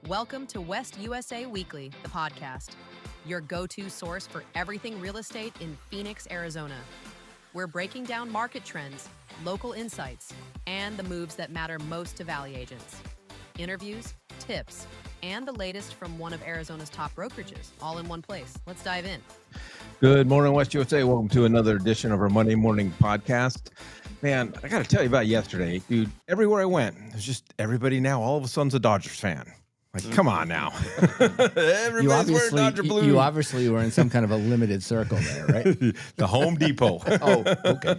Welcome to West USA Weekly, the podcast, your go-to source for everything real estate in Phoenix, Arizona. We're breaking down market trends, local insights, and the moves that matter most to Valley agents. Interviews, tips, and the latest from one of Arizona's top brokerages, all in one place. Let's dive in. Good morning, West USA. Welcome to another edition of our Monday morning podcast. Man, I got to tell you about yesterday, dude. Everywhere I went, there's just everybody now all of a sudden's a Dodgers fan. Like, come on now. Everybody's wearing Dodger blue. You obviously were in some kind of a limited circle there, right? The Home Depot. Oh, okay.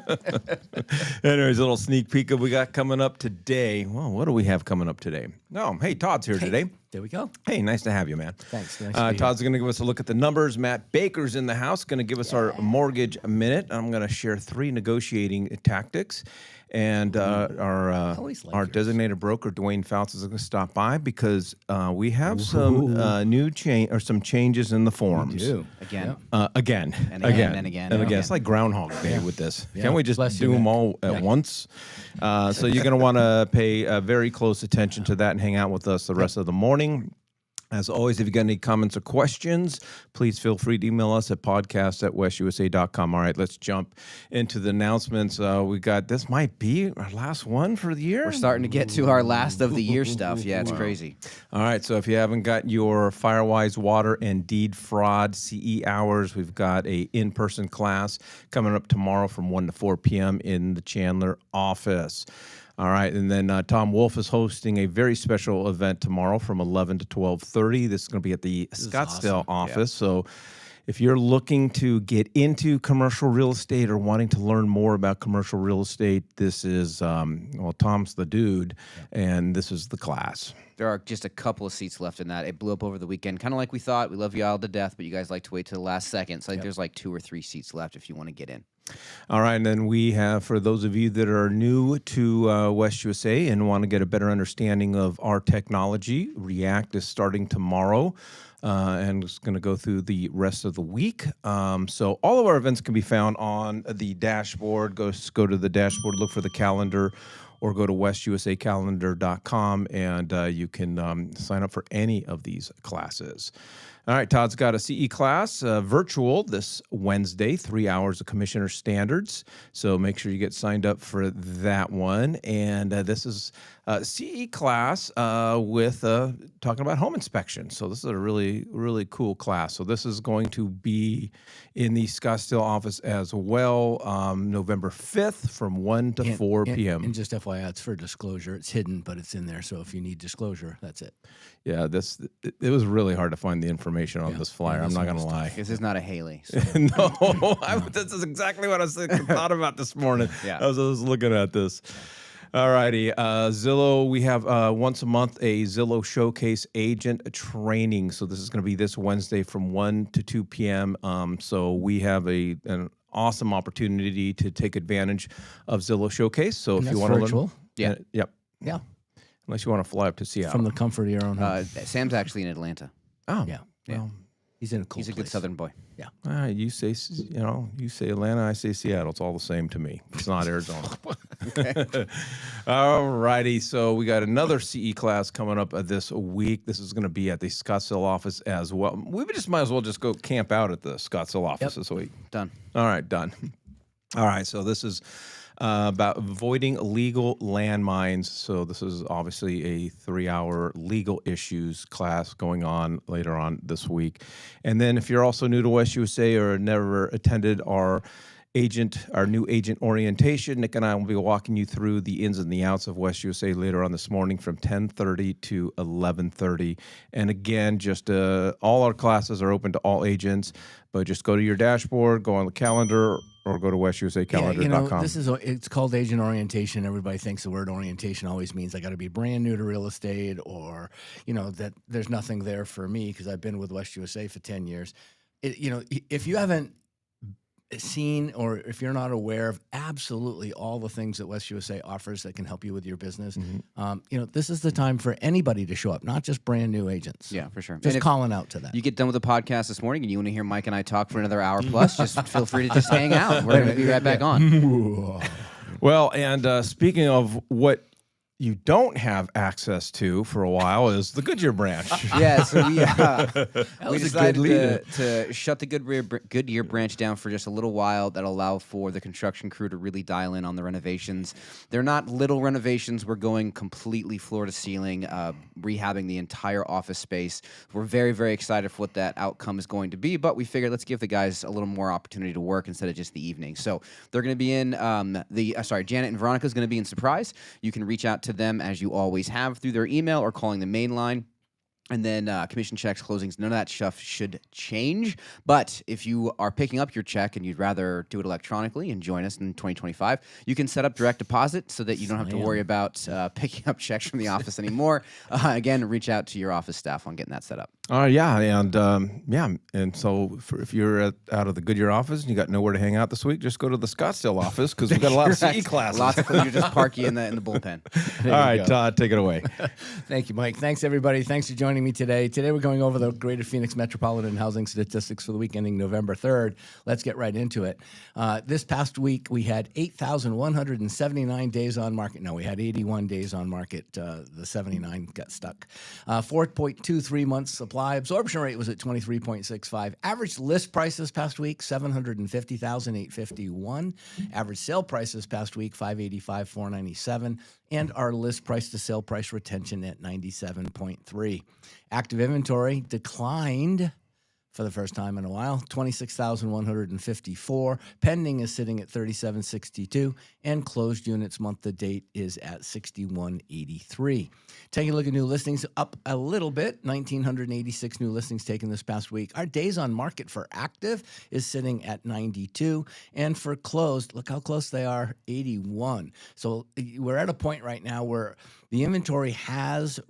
Anyways, a little sneak peek of what we got coming up today. Well, what do we have coming up today? Oh, hey, Todd's here today. There we go. Hey, nice to have you, man. Thanks. Nice to be Todd's going to give us a look at the numbers. Matt Baker's in the house, going to give us our mortgage minute. I'm going to share 3 negotiating tactics. And our designated broker, Duane Fouts, is going to stop by because we have some new changes in the forms. We do. Again. And again. It's like Groundhog Day with this. Yeah. Can't we just do them all at once? So you're going to want to pay very close attention to that and hang out with us the rest of the morning. As always, if you got any comments or questions, please feel free to email us at podcast@westusa.com. All right, let's jump into the announcements. We got, this might be our last one for the year. We're starting to get to our last of the year stuff. Yeah, it's crazy. All right, so if you haven't got your Firewise Water and Deed Fraud CE hours, we've got a in-person class coming up tomorrow from 1 to 4 p.m. in the Chandler office. All right, and then Tom Wolf is hosting a very special event tomorrow from 11 to 12:30. This is going to be at the Scottsdale office. Yeah. So if you're looking to get into commercial real estate or wanting to learn more about commercial real estate, this is, Tom's the dude, and this is the class. There are just a couple of seats left in that. It blew up over the weekend, kind of like we thought. We love you all to death, but you guys like to wait till the last second. So I think there's like 2 or 3 seats left if you want to get in. All right, and then we have, for those of you that are new to West USA and want to get a better understanding of our technology, React is starting tomorrow. And it's going to go through the rest of the week. So all of our events can be found on the dashboard. Go to the dashboard, look for the calendar, or go to westusacalendar.com, and you can sign up for any of these classes. All right, Todd's got a CE class, virtual, this Wednesday, 3 hours of commissioner standards. So make sure you get signed up for that one. And this is a CE class with talking about home inspection. So this is a really, really cool class. So this is going to be in the Scottsdale office as well, November 5th from 1 to 4 p.m. And just FYI, it's for disclosure. It's hidden, but it's in there. So if you need disclosure, that's it. Yeah, it was really hard to find the information on this flyer. I'm not going to lie. This is not a Haley. So. No, this is exactly what I thought about this morning. Yeah. I was looking at this. All righty. Zillow, we have once a month a Zillow Showcase Agent Training. So this is going to be this Wednesday from 1 to 2 p.m. So we have an awesome opportunity to take advantage of Zillow Showcase. So if you want to learn. Yeah. Yep. Yeah. Unless you want to fly up to Seattle. From the comfort of your own home. Sam's actually in Atlanta. Oh. Yeah. Well, he's in a cool He's a place. good Southern boy. Yeah. You say Atlanta, I say Seattle. It's all the same to me. It's not Arizona. All righty. So we got another CE class coming up this week. This is going to be at the Scottsdale office as well. We just might as well just go camp out at the Scottsdale office this week. Done. All right, done. All right. So this is about avoiding illegal landmines. So this is obviously a 3-hour legal issues class going on later on this week. And then if you're also new to West USA or never attended our new agent orientation, Nick and I will be walking you through the ins and the outs of West USA later on this morning from 10:30 to 11:30. And again, just all our classes are open to all agents, but just go to your dashboard, go on the calendar, or go to westusacalendar.com. It's called agent orientation. Everybody thinks the word orientation always means I got to be brand new to real estate, or that there's nothing there for me because I've been with West USA for 10 years. If you haven't seen or if you're not aware of absolutely all the things that West USA offers that can help you with your business, this is the time for anybody to show up, not just brand new agents. Yeah, for sure. Just calling out to that. You get done with the podcast this morning and you want to hear Mike and I talk for another hour plus, just feel free to just hang out. We're going to be right back on. Well, and speaking of what you don't have access to for a while is the Goodyear branch. Yeah, so we was a decided good lead-in. to shut the Goodyear branch down for just a little while. That'll allow for the construction crew to really dial in on the renovations. They're not little renovations. We're going completely floor to ceiling, rehabbing the entire office space. We're very, very excited for what that outcome is going to be, but we figured let's give the guys a little more opportunity to work instead of just the evening. So they're going to be in Janet and Veronica is going to be in Surprise. You can reach out to them as you always have through their email or calling the main line. And then commission checks, closings, none of that stuff should change. But if you are picking up your check and you'd rather do it electronically and join us in 2025, you can set up direct deposit so that you don't have to worry about picking up checks from the office anymore. Again, reach out to your office staff on getting that set up. And so if you're out of the Goodyear office and you got nowhere to hang out this week, just go to the Scottsdale office because we've got a lot of CE classes. Lots of you just park you in the bullpen. All right, Todd, take it away. Thank you, Mike. Thanks, everybody. Thanks for joining me today. Today, we're going over the Greater Phoenix Metropolitan Housing Statistics for the week ending November 3rd. Let's get right into it. This past week, we had 8,179 days on market. No, we had 81 days on market. The 79 got stuck. 4.23 months supply. Absorption rate was at 23.65. Average list price this past week, $750,851. Average sale price this past week, $585,497. And our list price to sale price retention at 97.3. Active inventory declined for the first time in a while, 26,154. Pending is sitting at 3,762, and closed units month to date is at 6,183. Taking a look at new listings, up a little bit, 1,986 new listings taken this past week. Our days on market for active is sitting at 92, and for closed, look how close they are, 81. So we're at a point right now where the inventory has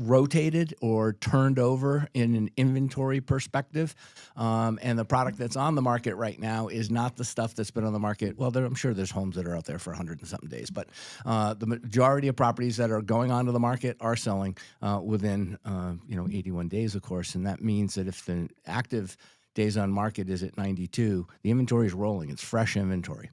rotated or turned over in an inventory perspective, and the product that's on the market right now is not the stuff that's been on the market. Well, I'm sure there's homes that are out there for 100 and something days, but the majority of properties that are going onto the market are selling within 81 days, of course, and that means that if the active days on market is at 92, the inventory is rolling. It's fresh inventory.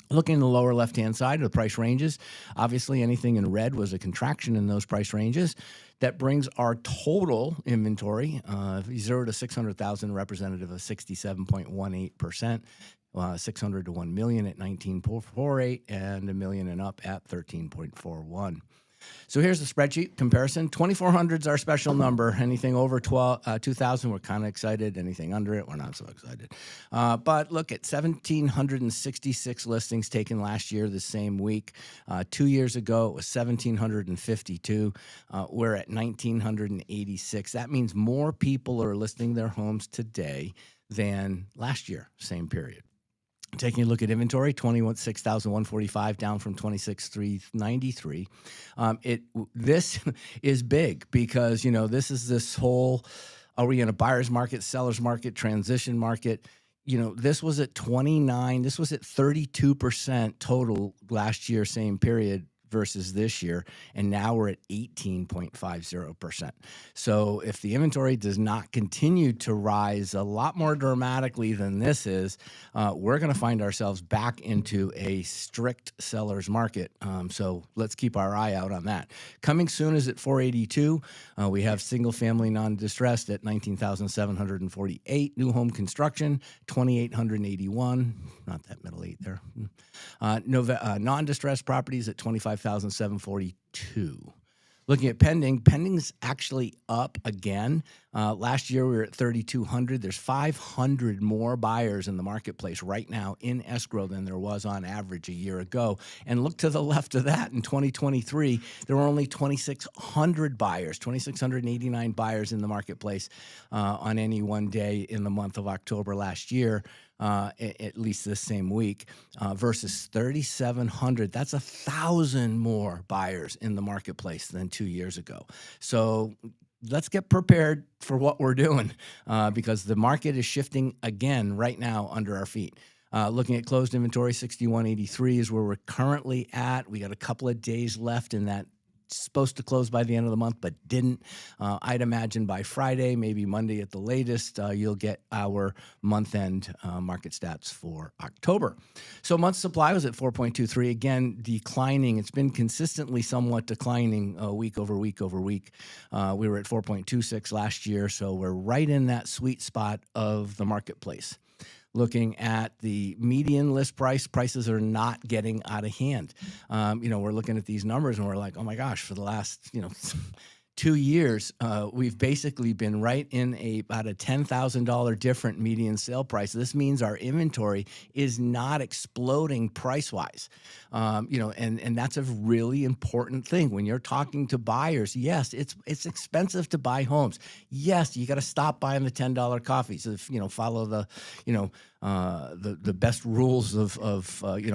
Looking in the lower left-hand side of the price ranges, obviously anything in red was a contraction in those price ranges. That brings our total inventory, 0 to 600,000, representative of 67.18%. 600 to 1 million at 19.48, and a million and up at 13.41. So here's the spreadsheet comparison. 2,400 is our special number. Anything over 2,000, we're kind of excited. Anything under it, we're not so excited. But look at 1,766 listings taken last year the same week. 2 years ago, it was 1,752. We're at 1,986. That means more people are listing their homes today than last year, same period. Taking a look at inventory, 26,145 down from 26,393. This is big because, this is this whole, are we in a buyer's market, seller's market, transition market? This was at 29, this was at 32% total last year, same period versus this year, and now we're at 18.50%. So if the inventory does not continue to rise a lot more dramatically than this is, we're going to find ourselves back into a strict seller's market. So let's keep our eye out on that. Coming soon is at 482. We have single-family non-distressed at 19,748. New home construction, 2,881. Not that middle eight there. Non-distressed properties at 25,742. Looking at pending's actually up again. Last year we were at 3,200. There's 500 more buyers in the marketplace right now in escrow than there was on average a year ago. And look to the left of that, in 2023, there were only 2,600 buyers, 2,689 buyers in the marketplace on any one day in the month of October last year. At least this same week, versus 3,700. That's 1,000 more buyers in the marketplace than 2 years ago. So let's get prepared for what we're doing because the market is shifting again right now under our feet. Looking at closed inventory, 6,183 is where we're currently at. We got a couple of days left in that supposed to close by the end of the month, but didn't. I'd imagine by Friday, maybe Monday at the latest, you'll get our month-end market stats for October. So month supply was at 4.23, again, declining. It's been consistently somewhat declining week over week over week. We were at 4.26 last year, so we're right in that sweet spot of the marketplace. Looking at the median list price, prices are not getting out of hand. We're looking at these numbers and we're like, oh my gosh, for the last, 2 years, we've basically been right in about a $10,000 different median sale price. This means our inventory is not exploding price-wise. And that's a really important thing. When you're talking to buyers, yes, it's expensive to buy homes. Yes, you got to stop buying the $10 coffees. If, follow the, the best rules of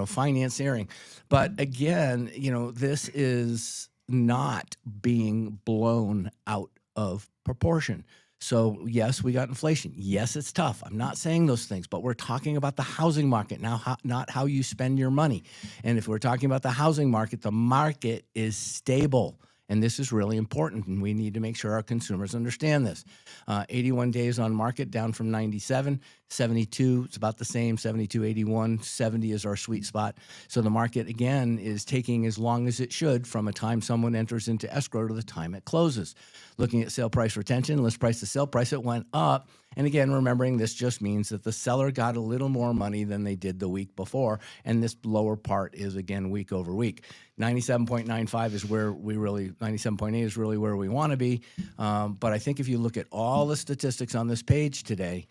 financiering. But again, this is not being blown out of proportion. So yes, we got inflation. Yes, it's tough. I'm not saying those things, but we're talking about the housing market now, not how you spend your money. And if we're talking about the housing market, the market is stable. And this is really important, and we need to make sure our consumers understand this. 81 days on market, down from 97. 72, it's about the same, 72, 81. 70 is our sweet spot. So the market, again, is taking as long as it should from a time someone enters into escrow to the time it closes. Looking at sale price retention, list price to sale price, it went up. And again, remembering this just means that the seller got a little more money than they did the week before. And this lower part is, again, week over week. 97.95 is where 97.8 is really where we want to be. But I think if you look at all the statistics on this page today,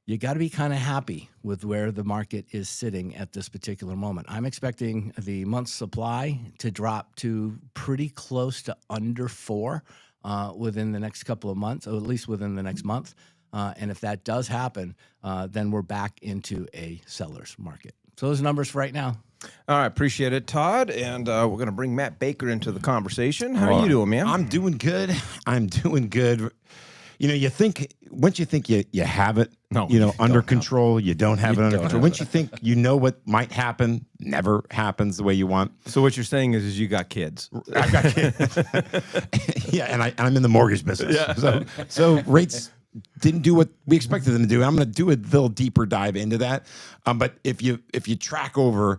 you got to be kind of happy with where the market is sitting at this particular moment. I'm expecting the month's supply to drop to pretty close to under 4 within the next couple of months, or at least within the next month. And if that does happen, then we're back into a seller's market. So those numbers for right now. All right, appreciate it, Todd. And we're going to bring Matt Baker into the conversation. How are you doing, man? I'm doing good. You think, once you think you have it, under control, you don't have it under control. Once you think you know what might happen, never happens the way you want. So what you're saying is you got kids. I've got kids. Yeah, and I'm in the mortgage business. Yeah. So rates didn't do what we expected them to do. I'm going to do a little deeper dive into that. But if you track over,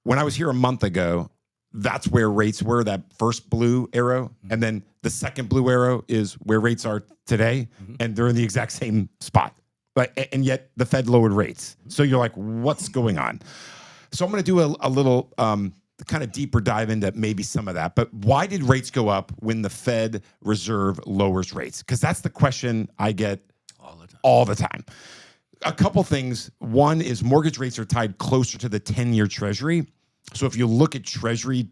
when I was here a month ago, that's where rates were, that first blue arrow. And then the second blue arrow is where rates are today. And they're in the exact same spot. And yet the Fed lowered rates. So you're like, what's going on? So I'm going to do a little kind of deeper dive into maybe some of that. But why did rates go up when the Fed Reserve lowers rates? Because that's the question I get all the time. A couple things. One is mortgage rates are tied closer to the 10-year Treasury. So if you look at Treasury,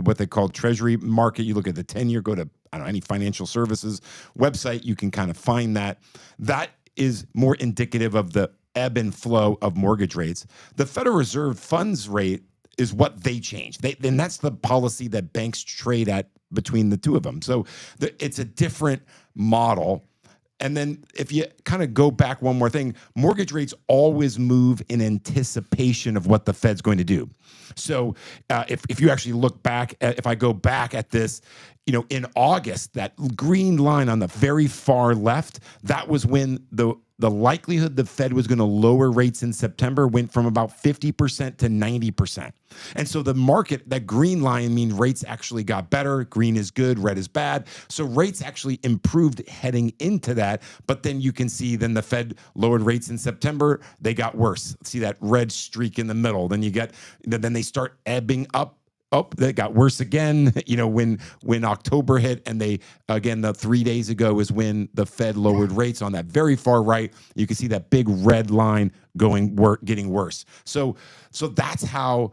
what they call Treasury market, you look at the 10-year, go to, any financial services website, you can kind of find that. That is more indicative of the ebb and flow of mortgage rates. The Federal Reserve funds rate is what they change. And that's the policy that banks trade at between the two of them. So it's a different model. And then if you kind of go back one more thing, mortgage rates always move in anticipation of what the Fed's going to do. So if you actually look back, if I go back at this, in August, that green line on the very far left, that was when the likelihood the Fed was going to lower rates in September went from about 50% to 90%. And so the market, that green line means rates actually got better. Green is good, red is bad. So rates actually improved heading into that. But then you can see then the Fed lowered rates in September. They got worse. See that red streak in the middle. Then then they start ebbing up. Oh, that got worse again, when October hit, and the 3 days ago is when the Fed lowered rates on that very far right. You can see that big red line getting worse. So that's how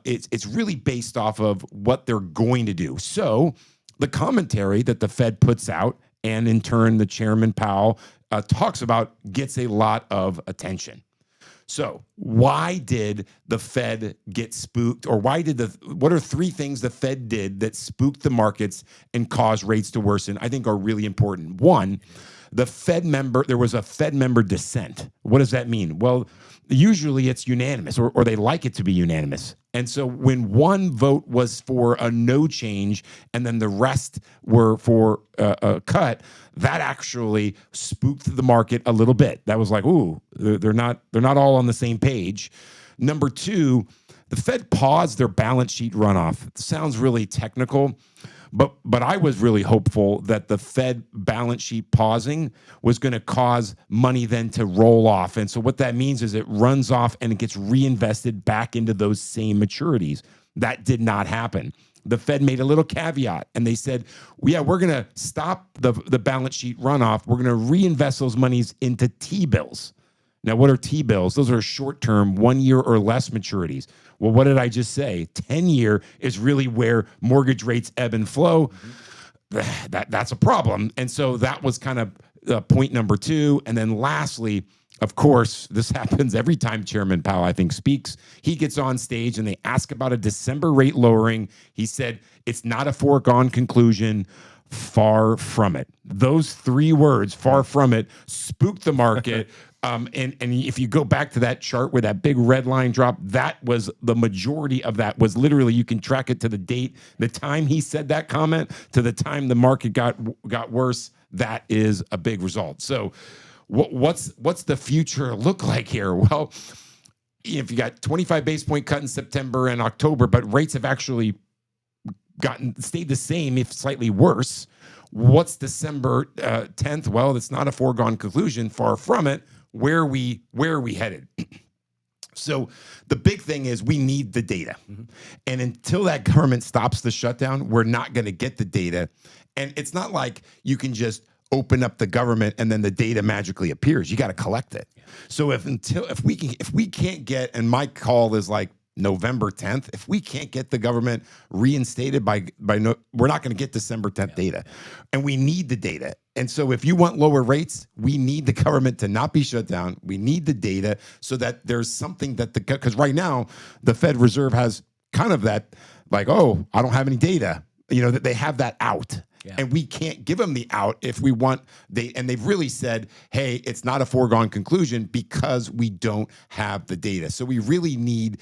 it's really based off of what they're going to do. So the commentary that the Fed puts out, and in turn the Chairman Powell talks about, gets a lot of attention. So why did the Fed get spooked, or what are 3 things the Fed did that spooked the markets and caused rates to worsen, I think are really important. One, there was a Fed member dissent. What does that mean? Well, usually it's unanimous, or they like it to be unanimous. And so when one vote was for a no change and then the rest were for a cut, that actually spooked the market a little bit. That was like, ooh, they're not all on the same page. Number two, the Fed paused their balance sheet runoff. It sounds really technical, but I was really hopeful that the Fed balance sheet pausing was going to cause money then to roll off. And so what that means is it runs off and it gets reinvested back into those same maturities. That did not happen. The Fed made a little caveat and they said, yeah, we're going to stop the balance sheet runoff. We're going to reinvest those monies into T-bills. Now, what are T-bills? Those are short-term, 1 year or less maturities. Well, what did I just say? 10-year is really where mortgage rates ebb and flow. That's a problem. And so that was kind of point number two. And then lastly, of course, this happens every time Chairman Powell, I think, speaks. He gets on stage and they ask about a December rate lowering. He said, it's not a foregone conclusion. Far from it. Those three words, far from it, spooked the market. And if you go back to that chart where that big red line dropped, that was the majority of that was literally, you can track it to the date, the time he said that comment to the time the market got worse. That is a big result. So what's the future look like here? Well, if you got 25 basis point cut in September and October, but rates have actually stayed the same, if slightly worse. What's December 10th? Well, it's not a foregone conclusion. Far from it. Where are we headed? So the big thing is we need the data. And until that government stops the shutdown, we're not going to get the data. And it's not like you can just open up the government and then the data magically appears. You got to collect it. So if we can't get, and my call is like November 10th, if we can't get the government reinstated we're not going to get December 10th data. And we need the data. And so if you want lower rates, we need the government to not be shut down. We need the data so that there's something because right now the Fed Reserve has kind of that like, oh, I don't have any data, that they have that out. Yeah. And we can't give them the out if we want and they've really said, hey, it's not a foregone conclusion because we don't have the data. So we really need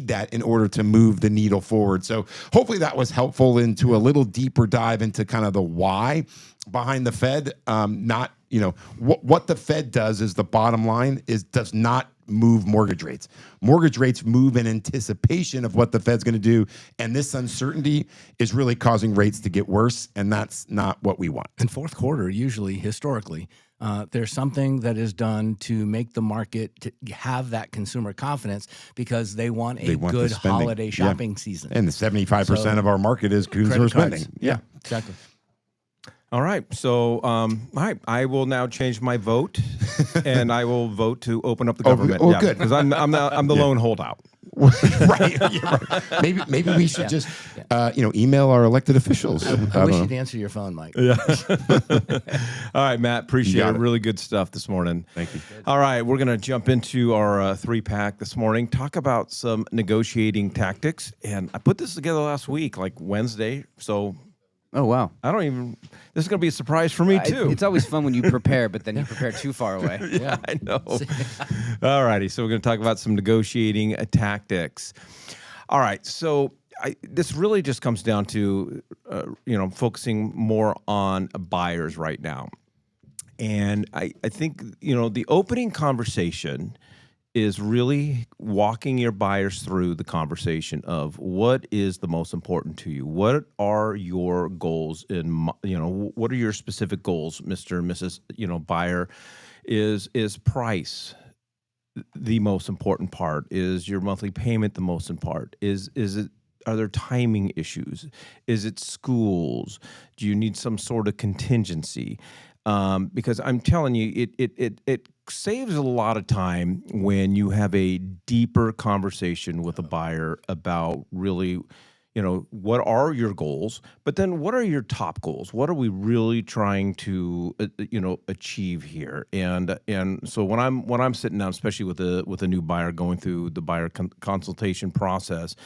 that in order to move the needle forward. So hopefully that was helpful into a little deeper dive into kind of the why behind the Fed. What the Fed does is the bottom line does not move mortgage rates. Mortgage rates move in anticipation of what the Fed's going to do. And this uncertainty is really causing rates to get worse. And that's not what we want. In fourth quarter, usually, historically, there's something that is done to make the market to have that consumer confidence because they want a good holiday shopping season. And the 75% of our market is consumer spending. Yeah, exactly. All right. So, all right. I will now change my vote, and I will vote to open up the government. Oh, good. Because I'm the lone holdout. Right. Maybe we should just email our elected officials. I wish you'd answer your phone, Mike. Yeah. All right, Matt. Appreciate it. Really good stuff this morning. Thank you. All right, we're going to jump into our 3-pack this morning. Talk about some negotiating tactics, and I put this together last week, like Wednesday. So. Oh, wow. This is going to be a surprise for me, too. It's always fun when you prepare, but then you prepare too far away. Yeah, I know. All righty. So we're going to talk about some negotiating tactics. All right. So this really just comes down to, focusing more on buyers right now. And I think, the opening conversation is really walking your buyers through the conversation of what is the most important to you. What are your goals what are your specific goals, Mr. and Mrs. Buyer? Is price the most important part? Is your monthly payment the most important part? Are there timing issues? Is it schools? Do you need some sort of contingency? Because I'm telling you, it saves a lot of time when you have a deeper conversation with a buyer about really, what are your goals, but then what are your top goals? What are we really trying to, achieve here? And so when I'm sitting down, especially with a new buyer going through the buyer consultation process,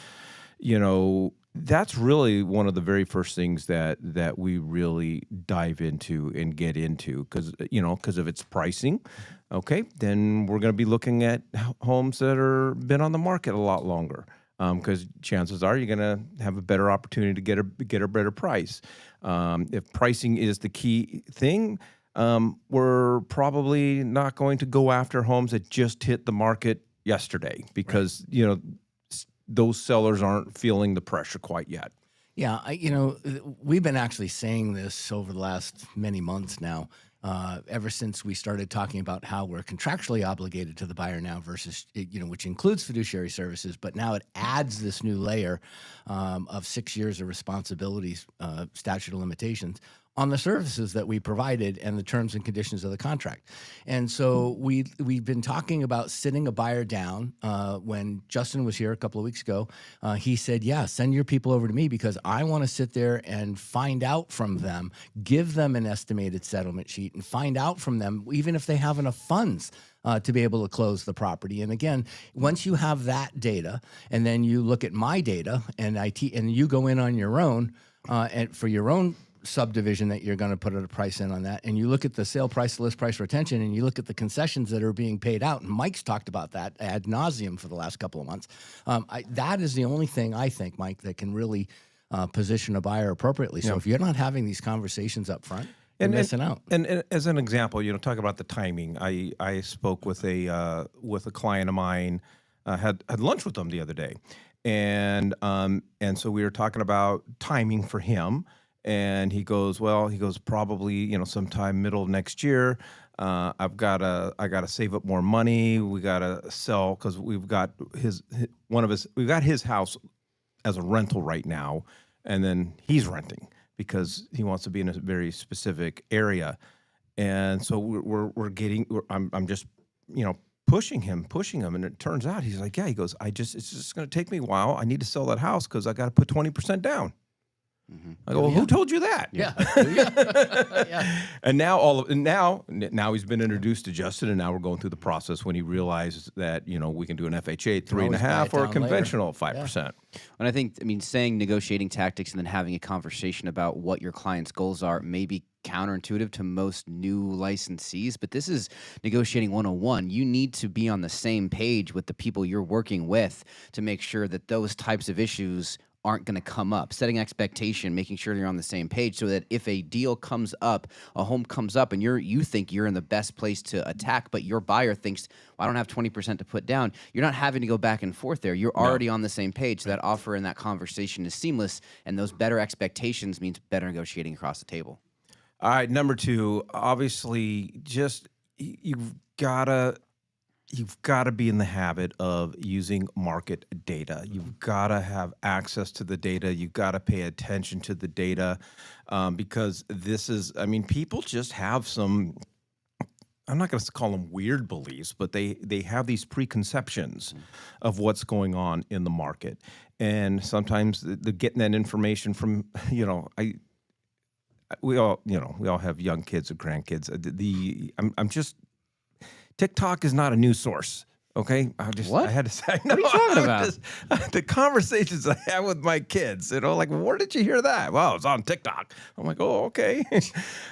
that's really one of the very first things that we really dive into and get into because of its pricing. Okay, then we're going to be looking at homes that are been on the market a lot longer. because chances are you're going to have a better opportunity to get a better price. If pricing is the key thing, we're probably not going to go after homes that just hit the market yesterday because those sellers aren't feeling the pressure quite yet. Yeah, we've been actually saying this over the last many months now, ever since we started talking about how we're contractually obligated to the buyer now versus, which includes fiduciary services, but now it adds this new layer of 6 years of responsibilities, statute of limitations on the services that we provided and the terms and conditions of the contract. And so we've been talking about sitting a buyer down. When Justin was here a couple of weeks ago, he said, yeah, send your people over to me because I want to sit there and find out from them, give them an estimated settlement sheet and find out from them, even if they have enough funds to be able to close the property. And again, once you have that data and then you look at my data and and you go in on your own and for your own subdivision that you're going to put a price in on that, and you look at the sale price, list price retention, and you look at the concessions that are being paid out, and Mike's talked about that ad nauseum for the last couple of months. That is the only thing I think, Mike, that can really position a buyer appropriately. So if you're not having these conversations up front, you're missing out. And as an example, talk about the timing. I spoke with a client of mine, had lunch with them the other day, and so we were talking about timing for him. And he goes, probably, sometime middle of next year. I gotta save up more money. We gotta sell because we've got we've got his house as a rental right now, and then he's renting because he wants to be in a very specific area. And so I'm just pushing him, and it turns out he's like, yeah. He goes, it's just gonna take me a while. I need to sell that house because I got to put 20% down. Mm-hmm. I go, well, who told you that? Yeah. Yeah. And now he's been introduced to Justin, and now we're going through the process when he realizes that we can do an FHA 3.5 or a conventional 5%. Yeah. And I think, saying negotiating tactics and then having a conversation about what your client's goals are may be counterintuitive to most new licensees, but this is negotiating 101. You need to be on the same page with the people you're working with to make sure that those types of issues aren't going to come up. Setting expectation, making sure you're on the same page so that if a deal comes up, a home comes up, and you think you're in the best place to attack, but your buyer thinks, well, I don't have 20% to put down, you're not having to go back and forth there. You're already on the same page. So that offer and that conversation is seamless, and those better expectations means better negotiating across the table. All right, number 2, obviously, just you've got to be in the habit of using market data. You've got to have access to the data. You've got to pay attention to the data because this is, people just have some, I'm not going to call them weird beliefs, but they have these preconceptions of what's going on in the market. And sometimes the getting that information from, we all have young kids or grandkids. TikTok is not a news source. Okay, What? I had to say. What are you talking about? The conversations I have with my kids, like, where did you hear that? Well, it's on TikTok. I'm like, oh, okay.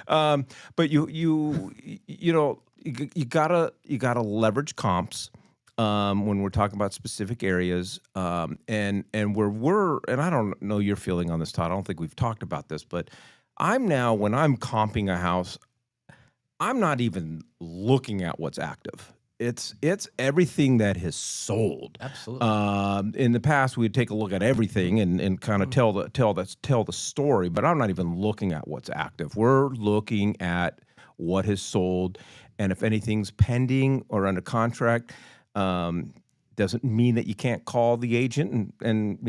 But you gotta leverage comps when we're talking about specific areas, and I don't know your feeling on this, Todd. I don't think we've talked about this, but when I'm comping a house, I'm not even looking at what's active. It's everything that has sold. Absolutely. In the past, we'd take a look at everything and kind of tell the story, but I'm not even looking at what's active. We're looking at what has sold, and if anything's pending or under contract, doesn't mean that you can't call the agent and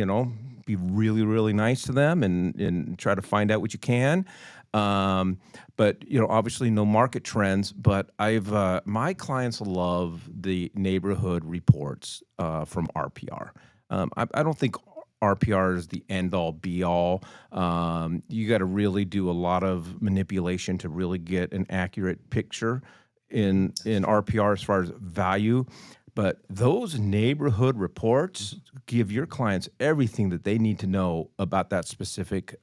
be really, really nice to them and try to find out what you can. But obviously no market trends, but my clients love the neighborhood reports from RPR. I don't think RPR is the end all be all. You got to really do a lot of manipulation to really get an accurate picture in RPR as far as value. But those neighborhood reports give your clients everything that they need to know about that specific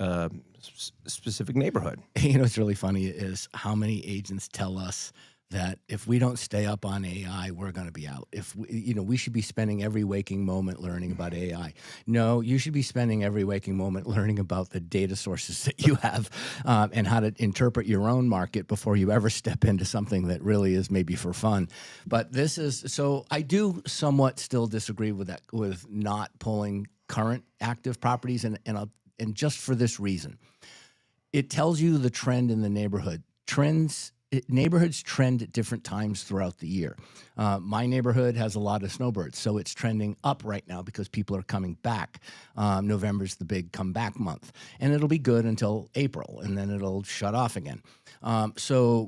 neighborhood. What's really funny is how many agents tell us that if we don't stay up on AI, we're going to be out. If we should be spending every waking moment learning about AI. No, you should be spending every waking moment learning about the data sources that you have and how to interpret your own market before you ever step into something that really is maybe for fun. But this is so. I do somewhat still disagree with that, with not pulling current active properties, and just for this reason, it tells you the trend in the neighborhood. Neighborhoods trend at different times throughout the year. My neighborhood has a lot of snowbirds, so it's trending up right now because people are coming back. November's the big comeback month, and it'll be good until April, and then it'll shut off again. So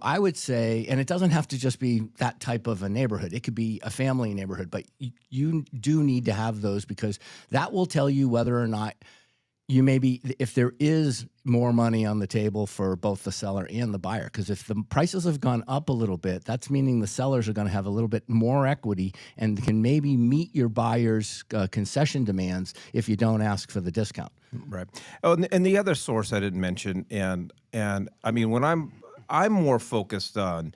I would say, and it doesn't have to just be that type of a neighborhood. It could be a family neighborhood, but you do need to have those because that will tell you whether or not you maybe, if there is more money on the table for both the seller and the buyer. Because if the prices have gone up a little bit, that's meaning the sellers are going to have a little bit more equity and can maybe meet your buyer's concession demands if you don't ask for the discount. Right. Oh, and the other source I didn't mention, and I mean, when I'm more focused on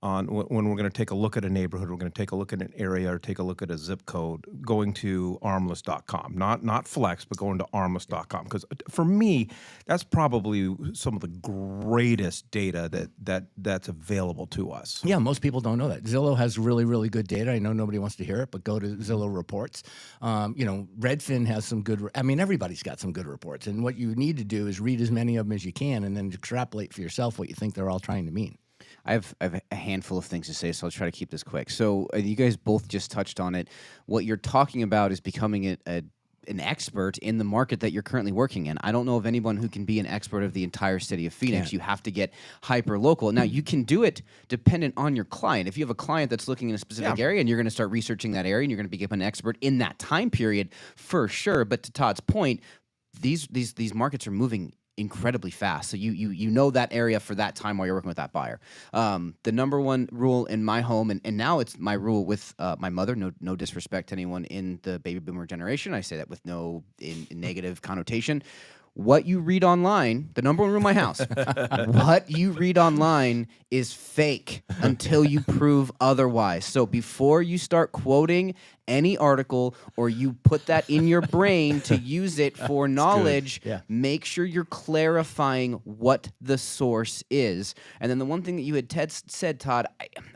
when we're going to take a look at a neighborhood, we're going to take a look at an area or take a look at a zip code, going to armless.com, not Flex, but going to armless.com. Because for me, that's probably some of the greatest data that's available to us. Yeah, most people don't know that. Zillow has really, really good data. I know nobody wants to hear it, but go to Zillow reports. Redfin has some good, everybody's got some good reports. And what you need to do is read as many of them as you can and then extrapolate for yourself what you think they're all trying to mean. I have a handful of things to say, so I'll try to keep this quick. So you guys both just touched on it. What you're talking about is becoming an expert in the market that you're currently working in. I don't know of anyone who can be an expert of the entire city of Phoenix. You have to get hyper local. Now, you can do it dependent on your client. If you have a client that's looking in a specific area and you're going to start researching that area and you're going to become an expert in that time period, for sure. But to Todd's point, these markets are moving incredibly fast. So you know that area for that time while you're working with that buyer. The number one rule in my home, and now it's my rule with my mother, no disrespect to anyone in the baby boomer generation. I say that with no in negative connotation. What you read online, the number one rule in my house, what you read online is fake until you prove otherwise. So before you start quoting any article or you put that in your brain to use it for knowledge, make sure you're clarifying what the source is. And then the one thing that you had said, Todd,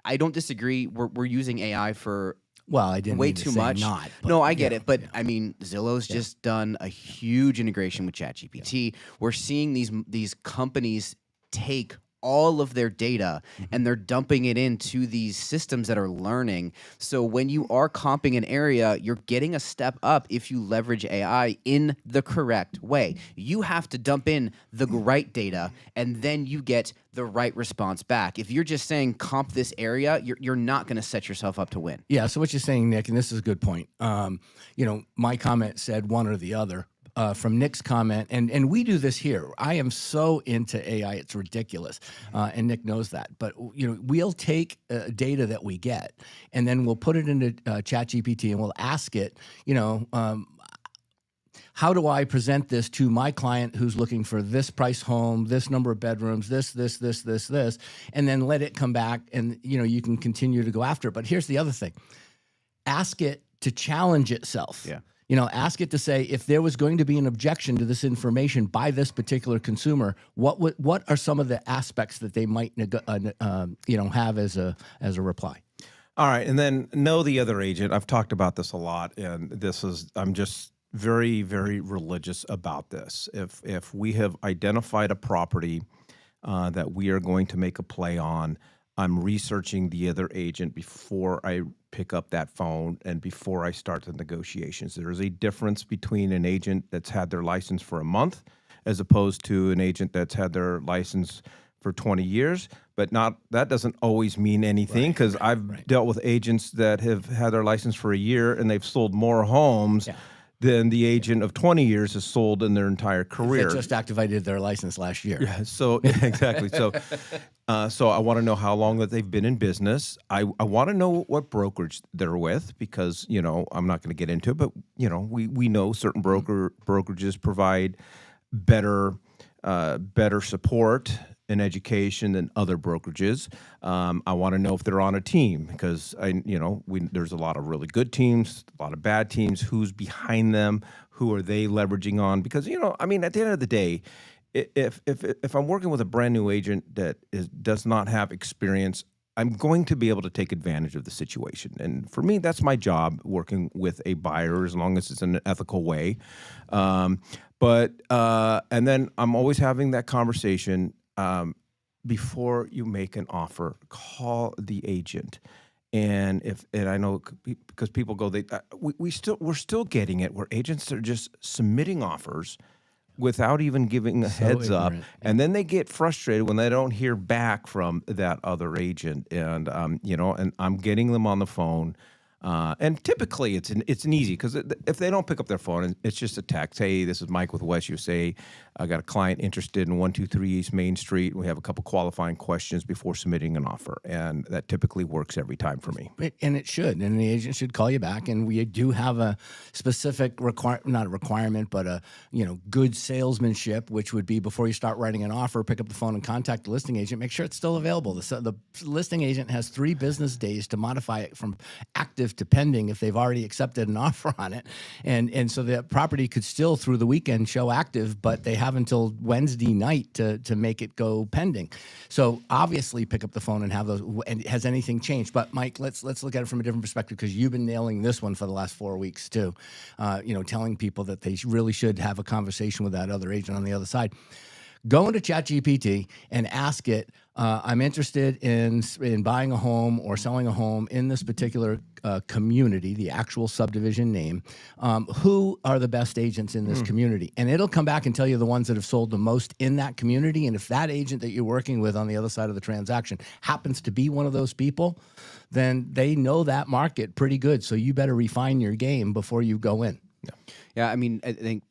I don't disagree. We're using AI for I didn't way mean to too say much. Not, No, I get it. But I mean, Zillow's just done a huge integration with ChatGPT. We're seeing these companies take all of their data and they're dumping it into these systems that are learning. So when you are comping an area, you're getting a step up if you leverage AI in the correct way. You have to dump in the right data and then you get the right response back. If you're just saying comp this area, you're not going to set yourself up to win. Yeah, so what you're saying, Nick, and this is a good point. My comment said one or the other. From Nick's comment, and we do this here. I am so into AI, it's ridiculous, and Nick knows that. But we'll take data that we get, and then we'll put it into ChatGPT, and we'll ask it, how do I present this to my client who's looking for this price home, this number of bedrooms, this, and then let it come back, and you can continue to go after it. But here's the other thing: ask it to challenge itself. Yeah. Ask it to say, if there was going to be an objection to this information by this particular consumer, what are some of the aspects that they might have as a reply? All right, and then know the other agent. I've talked about this a lot, and I'm just very, very religious about this. If we have identified a property that we are going to make a play on, I'm researching the other agent before I pick up that phone and before I start the negotiations. There is a difference between an agent that's had their license for a month as opposed to an agent that's had their license for 20 years. But that doesn't always mean anything, because I've dealt with agents that have had their license for a year and they've sold more homes than the agent of 20 years has sold in their entire career. They just activated their license last year. Yeah, so exactly. So I want to know how long that they've been in business. I want to know what brokerage they're with, because I'm not going to get into it, but we know certain brokerages provide better support and education than other brokerages. I want to know if they're on a team because there's a lot of really good teams, a lot of bad teams. Who's behind them? Who are they leveraging on? Because at the end of the day, if I'm working with a brand new agent that does not have experience, I'm going to be able to take advantage of the situation. And for me, that's my job, working with a buyer, as long as it's in an ethical way. And then I'm always having that conversation before you make an offer. Call the agent. And I know because people go, we're still getting it where agents are just submitting offers without even giving a heads up. And then they get frustrated when they don't hear back from that other agent. And, and I'm getting them on the phone. And typically it's an easy, because if they don't pick up their phone, it's just a text. Hey, this is Mike with West USA. I got a client interested in 123 East Main Street. We have a couple qualifying questions before submitting an offer. And that typically works every time for me. And it should. And the agent should call you back. And we do have a specific not a requirement, but a good salesmanship, which would be before you start writing an offer, pick up the phone and contact the listing agent. Make sure it's still available. The listing agent has 3 business days to modify it from active to pending if they've already accepted an offer on it. And so the property could still through the weekend show active, but they have until Wednesday night to make it go pending. So obviously pick up the phone and have those. And has anything changed? But Mike, let's look at it from a different perspective, because you've been nailing this one for the last 4 weeks too. Telling people that they really should have a conversation with that other agent on the other side. Go into ChatGPT and ask it, I'm interested in buying a home or selling a home in this particular community, the actual subdivision name. Who are the best agents in this community? And it'll come back and tell you the ones that have sold the most in that community. And if that agent that you're working with on the other side of the transaction happens to be one of those people, then they know that market pretty good. So you better refine your game before you go in. Yeah, I mean, I think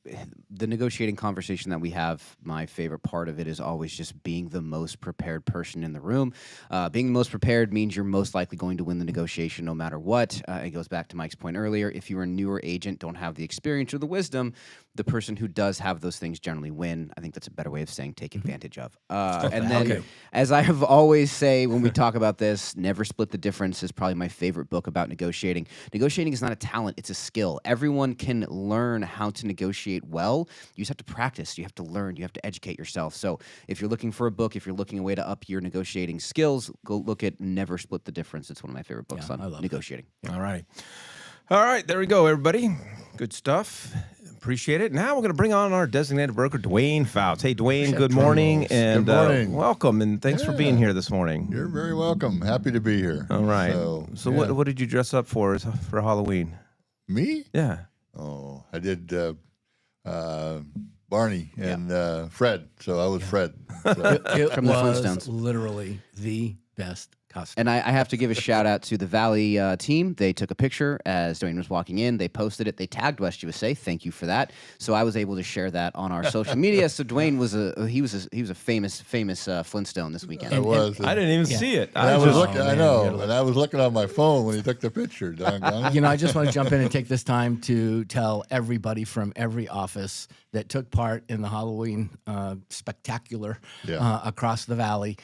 the negotiating conversation that we have, my favorite part of it is always just being the most prepared person in the room. Being the most prepared means you're most likely going to win the negotiation no matter what. It goes back to Mike's point earlier. If you're a newer agent, don't have the experience or the wisdom, the person who does have those things generally win. I think that's a better way of saying take advantage of. And then, as I have always say when we talk about this, Never Split the Difference is probably my favorite book about negotiating. Negotiating is not a talent, it's a skill. Everyone can learn how to negotiate well. You just have to practice, you have to learn, you have to educate yourself. So if you're looking for a book, if you're looking a way to up your negotiating skills, go look at Never Split the Difference. It's one of my favorite books on negotiating. All right, there we go, everybody. Good stuff. Appreciate it. Now we're going to bring on our designated broker, Duane Fouts. Hey, Duane, good morning. And Good morning. Welcome, and thanks for being here this morning. You're very welcome. Happy to be here. All right. So yeah. what did you dress up for Halloween? Me? Yeah. Oh, I did Barney and Fred. So I was Fred. So. It From the was Flintstones. literally the best costume. And I have to give a shout out to the Valley team. They took a picture as Duane was walking in. They posted it. They tagged West USA. Thank you for that. So I was able to share that on our social media. So Duane was a famous Flintstone this weekend. I was. I didn't even see it. I was looking. I know, and I was looking on my phone when he took the picture. Doggone it. I just want to jump in and take this time to tell everybody from every office that took part in the Halloween spectacular across the valley.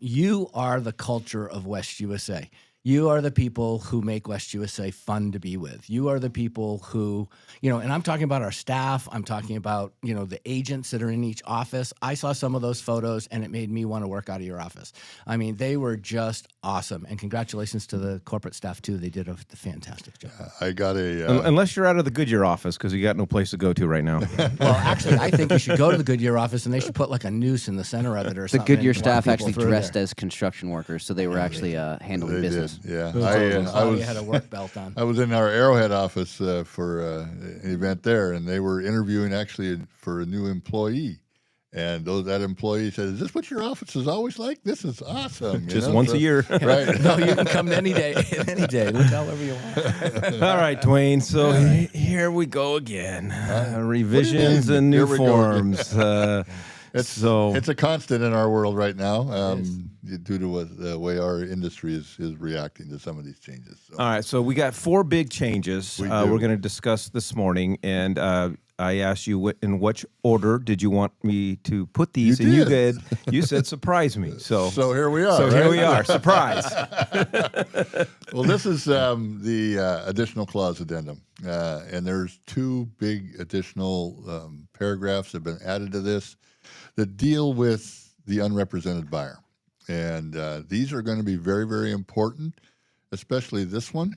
You are the culture of West USA. You are the people who make West USA fun to be with. You are the people who, and I'm talking about our staff. I'm talking about, the agents that are in each office. I saw some of those photos and it made me want to work out of your office. I mean, they were just awesome. And congratulations to the corporate staff too. They did a fantastic job. I got a. Unless you're out of the Goodyear office, because you got no place to go to right now. Well, actually, I think you should go to the Goodyear office and they should put like a noose in the center of it or The something. Goodyear and walk staff people actually through dressed there. as construction workers, so they were actually handling They business. did. Yeah. I was. had a work belt on. I was in our Arrowhead office for an event there, and they were interviewing actually for a new employee. And that employee said, "Is this what your office is always like? This is awesome." Just once a year. Right. No, you can come any day. Any day. Look however you want. All right, Duane. So here we go again. Revisions and new Here we go again. forms. It's a constant in our world right now, due to the way our industry is reacting to some of these changes. So. All right, so we got 4 big changes We we're do. going to discuss this morning, and I asked you in which order did you want me to put these, and you did. You said surprise me. So here we are. So right? here we are. Surprise. Well, this is the additional clause addendum, and there's 2 big additional paragraphs that have been added to this that deal with the unrepresented buyer. And these are going to be very, very important, especially this one.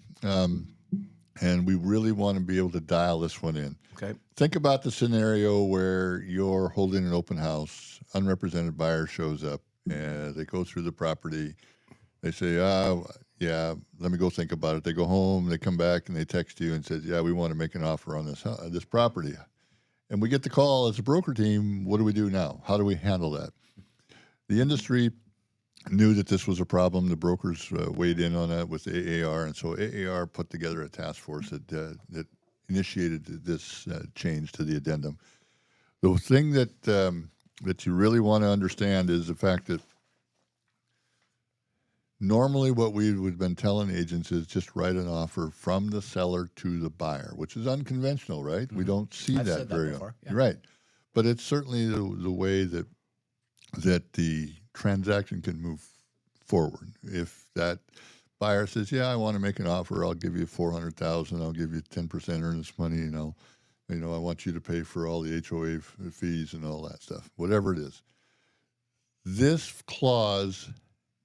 And we really want to be able to dial this one in. Okay. Think about the scenario where you're holding an open house, unrepresented buyer shows up, and they go through the property. They say, yeah, let me go think about it. They go home, they come back, and they text you and say, yeah, we want to make an offer on this property. And we get the call as a broker team, what do we do now? How do we handle that? The industry knew that this was a problem. The brokers weighed in on that with AAR, and so AAR put together a task force that initiated this change to the addendum. The thing that you really want to understand is the fact that normally what we would have been telling agents is just write an offer from the seller to the buyer, which is unconventional, right? We don't see I've that said that very before, often. yeah. Right. But it's certainly the way that the transaction can move forward. If that buyer says, yeah, I want to make an offer, I'll give you $400,000, I'll give you 10% earnest money, I want you to pay for all the HOA fees and all that stuff, whatever it is. This clause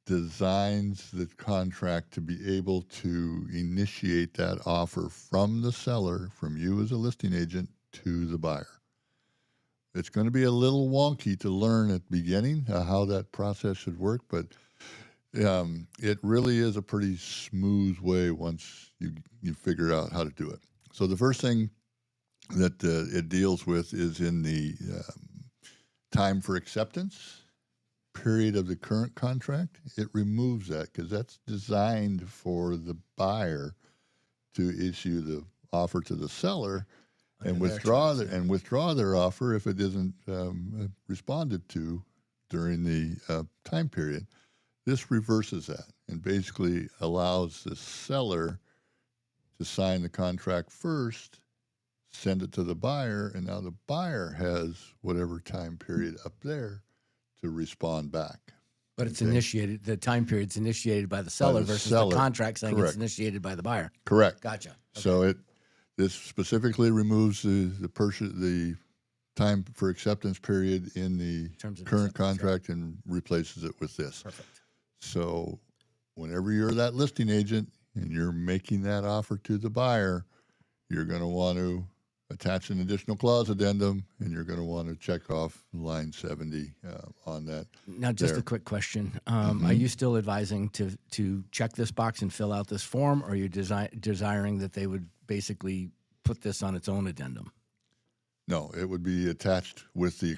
designs the contract to be able to initiate that offer from the seller, from you as a listing agent, to the buyer. It's going to be a little wonky to learn at the beginning how that process should work, but it really is a pretty smooth way once you figure out how to do it. So the first thing that it deals with is in the time for acceptance period of the current contract. It removes that because that's designed for the buyer to issue the offer to the seller and withdraw their offer if it isn't responded to during the time period. This reverses that and basically allows the seller to sign the contract first, send it to the buyer, and now the buyer has whatever time period up there to respond back. But it's initiated, the time period's initiated by the seller versus the contract saying Correct. it's initiated by the buyer. Correct. Gotcha. Okay. So this specifically removes the time for acceptance period in the Terms of current acceptance, contract and replaces it with this. Perfect. So whenever you're that listing agent and you're making that offer to the buyer, you're going to want to attach an additional clause addendum, and you're going to want to check off line 70 on that. Now, just a quick question. Are you still advising to check this box and fill out this form, or are you desiring that they would basically put this on its own addendum? No, it would be attached with the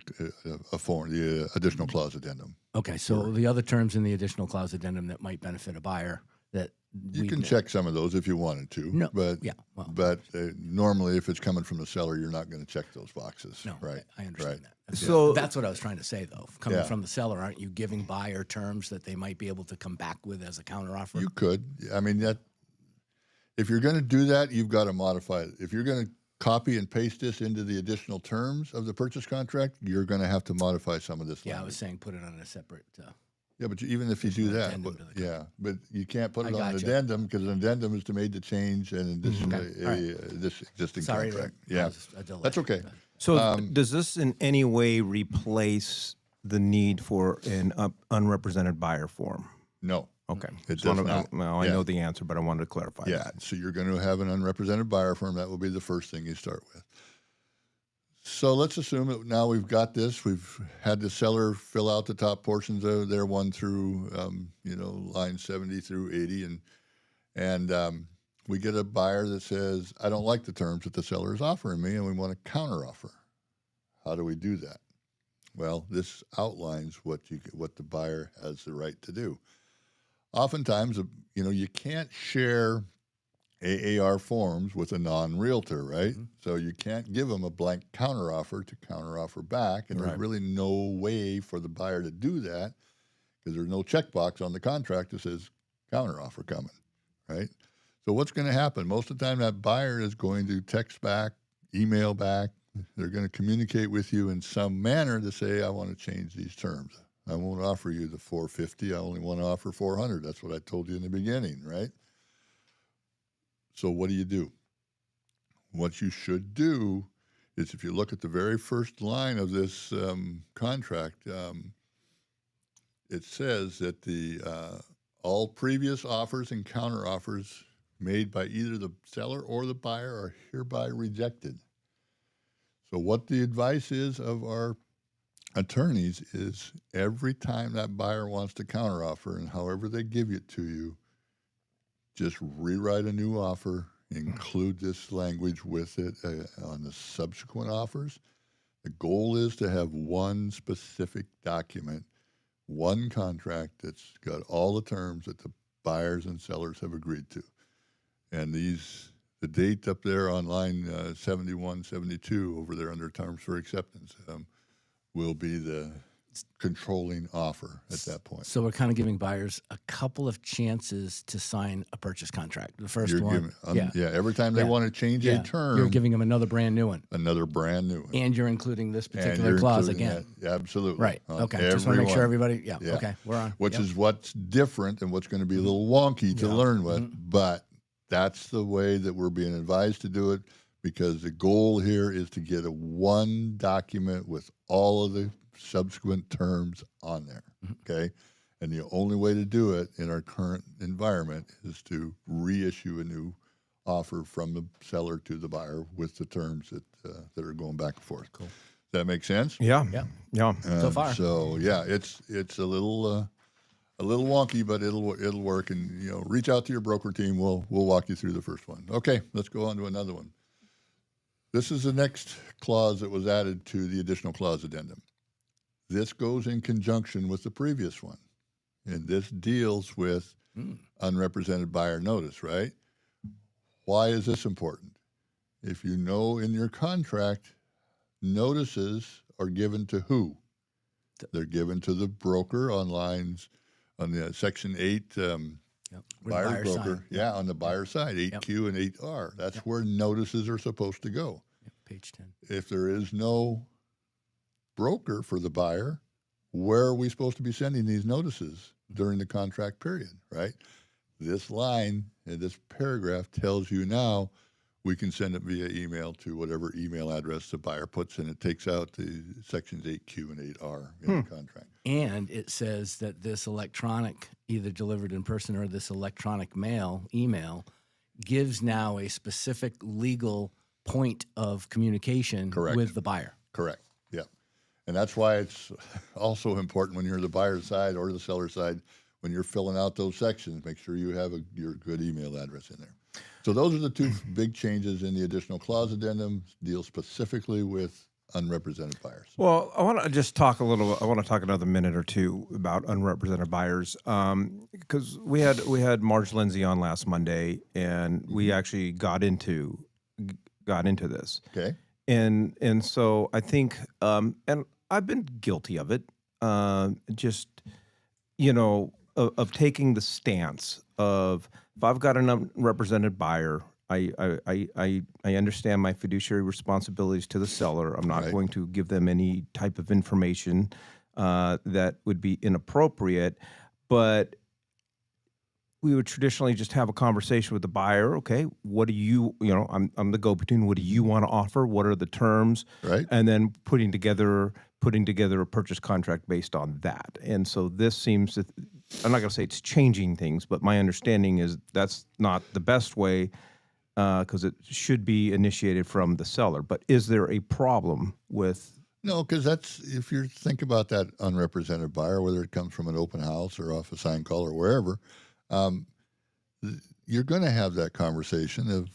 form, the additional clause addendum. Okay, so the other terms in the additional clause addendum that might benefit a buyer that You can check some of those if you wanted to. No, but yeah, well, but normally, if it's coming from the seller, you're not going to check those boxes. No, right? I understand Right. that. That's, So- that's what I was trying to say, though. Coming Yeah. from the seller, aren't you giving buyer terms that they might be able to come back with as a counteroffer? You could. I mean, that if you're going to do that, you've got to modify it. If you're going to copy and paste this into the additional terms of the purchase contract, you're going to have to modify some of this. Yeah, I language. was saying put it on a separate. Yeah, but even if you do that, addendum to the yeah, but you can't put I it on an gotcha. addendum because an addendum is to make the change and this this existing Sorry, contract. that Yeah, was a delay. that's okay. So does this in any way replace the need for an unrepresented buyer form? No, Okay. It Just wanna- does not. Well, I Yeah. know the answer, but I wanted to clarify yeah. that. So you're going to have an unrepresented buyer form. That will be the first thing you start with. So let's assume that now we've got this. We've had the seller fill out the top portions of their 1 through, line 70 through 80, and we get a buyer that says, "I don't like the terms that the seller is offering me, and we want a counteroffer." How do we do that? Well, this outlines what the buyer has the right to do. Oftentimes, you can't share AAR forms with a non-realtor, right? Mm-hmm. So you can't give them a blank counteroffer to counteroffer back, and there's really no way for the buyer to do that because there's no checkbox on the contract that says counteroffer coming, right? So what's going to happen? Most of the time, that buyer is going to text back, email back, They're going to communicate with you in some manner to say, I want to change these terms. I won't offer you the 450. I only want to offer 400. That's what I told you in the beginning, right? So what do? What you should do is, if you look at the very first line of this contract, it says that the all previous offers and counteroffers made by either the seller or the buyer are hereby rejected. So what the advice is of our attorneys is, every time that buyer wants to counteroffer, and however they give it to you, just rewrite a new offer, include this language with it on the subsequent offers. The goal is to have one specific document, one contract that's got all the terms that the buyers and sellers have agreed to. And the date up there on line 7172 over there under terms for acceptance will be the controlling offer at that point. So we're kind of giving buyers a couple of chances to sign a purchase contract. The 1st one, every time they want to change a term, you're giving them another brand new one. Another brand new one. And you're including this particular clause again. Absolutely. Right. Okay. Just want to make sure everybody, okay, we're on. Which is what's different and what's going to be a little wonky to learn with, but that's the way that we're being advised to do it, because the goal here is to get one document with all of the subsequent terms on there, okay? And the only way to do it in our current environment is to reissue a new offer from the seller to the buyer with the terms that are going back and forth. Cool. Does that make sense? Yeah. So far. So yeah, it's a little wonky, but it'll work. And reach out to your broker team. We'll walk you through the first one. Okay, let's go on to another one. This is the next clause that was added to the additional clause addendum. This goes in conjunction with the previous one, and this deals with unrepresented buyer notice, right? Why is this important? If you know in your contract, notices are given to who? They're given to the broker on the Section 8 buyer's broker. Sign. On the buyer side, 8Q and 8R. That's where notices are supposed to go. Page 10. If there is no broker for the buyer, where are we supposed to be sending these notices during the contract period, right? This line in this paragraph tells you now we can send it via email to whatever email address the buyer puts in. It takes out the sections 8Q and 8R in the contract. And it says that this electronic, either delivered in person or this electronic email, gives now a specific legal point of communication with the buyer. Correct. Yeah. And that's why it's also important when you're the buyer side or the seller side, when you're filling out those sections, make sure you have your good email address in there. So those are the two big changes in the additional clause addendum, deal specifically with unrepresented buyers. Well, I want to just talk I want to talk another minute or two about unrepresented buyers, because we had Marge Lindsay on last Monday, and we actually got into this. Okay. And so I think, and I've been guilty of it, of taking the stance of, if I've got an unrepresented buyer, I understand my fiduciary responsibilities to the seller. I'm not going to give them any type of information that would be inappropriate, but we would traditionally just have a conversation with the buyer. Okay, what do you, I'm the go-between. What do you want to offer? What are the terms? Right. And then putting together a purchase contract based on that. And so this seems to, I'm not going to say it's changing things, but my understanding is that's not the best way, because it should be initiated from the seller. But is there a problem with? No, because if you think about that unrepresented buyer, whether it comes from an open house or off a sign call or wherever, you're going to have that conversation of,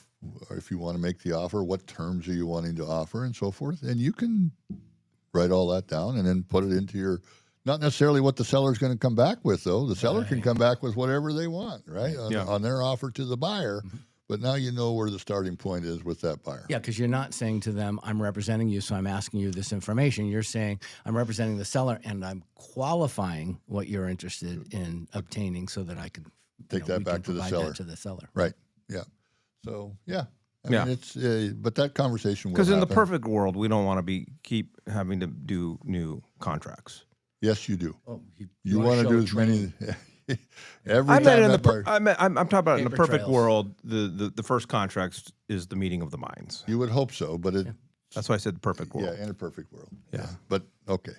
if you want to make the offer, what terms are you wanting to offer and so forth. And you can write all that down and then put it into your, not necessarily what the seller's going to come back with, though. The seller can come back with whatever they want, right, on their offer to the buyer. Mm-hmm. But now you know where the starting point is with that buyer. Yeah, because you're not saying to them, I'm representing you, so I'm asking you this information. You're saying, I'm representing the seller, and I'm qualifying what you're interested in obtaining so that I can take that back to the seller. To the seller. Right, yeah. So, yeah, I mean, it's but that conversation will Because in the happen. perfect world, we don't want to keep having to do new contracts. Yes, you do. Oh, You wanna want to show do a as many. Every I time meant in that buyer, I'm talking about in the Paper perfect trails. world, the first contract is the meeting of the minds. you would hope so, but it. That's why I said the perfect world. Yeah, in a perfect world. Yeah. But okay.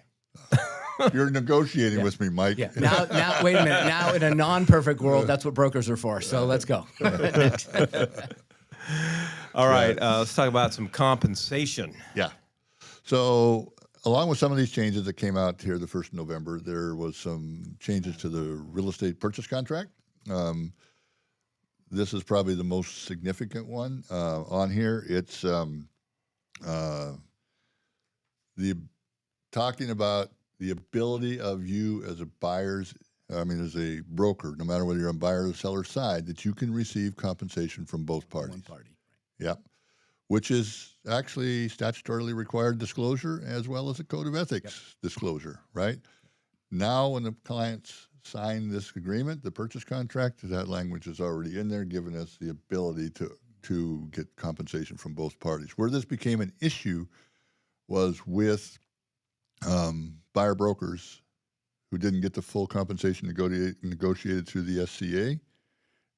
You're negotiating with me, Mike. Yeah. Now, wait a minute. Now, in a non-perfect world, that's what brokers are for. So let's go. All right, let's talk about some compensation. Yeah. So, along with some of these changes that came out here the 1st of November, there was some changes to the real estate purchase contract. This is probably the most significant one on here. It's talking about the ability of you as a as a broker, no matter whether you're on buyer or seller side, that you can receive compensation from both parties. One party. Yep. Which is actually statutorily required disclosure as well as a code of ethics disclosure, right? Now, when the clients sign this agreement, the purchase contract, that language is already in there, giving us the ability to get compensation from both parties. Where this became an issue was with buyer brokers who didn't get the full compensation negotiated through the SCA.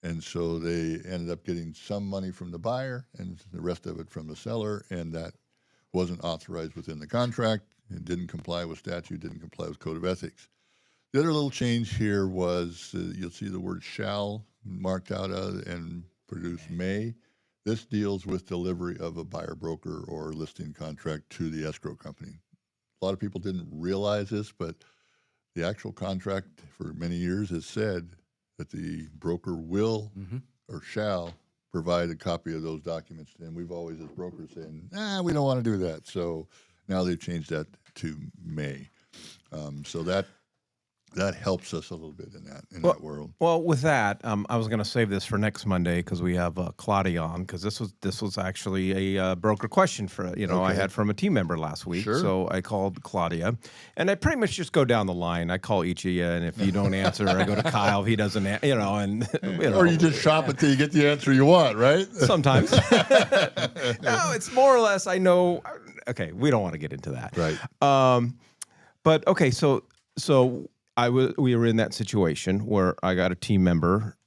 And so they ended up getting some money from the buyer and the rest of it from the seller, and that wasn't authorized within the contract. It didn't comply with statute, didn't comply with code of ethics. The other little change here was you'll see the word shall marked out and produce may. This deals with delivery of a buyer broker or listing contract to the escrow company. A lot of people didn't realize this, but the actual contract for many years has said that the broker will or shall provide a copy of those documents. And we've always, as brokers, saying, we don't want to do that. So now they've changed that to may. So that helps us a little bit in that world. Well, with that, I was going to save this for next Monday because we have Claudia on, because this was actually a broker question I had from a team member last week. Sure. So I called Claudia, and I pretty much just go down the line. I call each of you, and if you don't answer, I go to Kyle if he doesn't, Or you just shop until you get the answer you want, right? Sometimes. No, it's more or less. I know. Okay, we don't want to get into that. Right. But okay, so. We were in that situation where I got a team member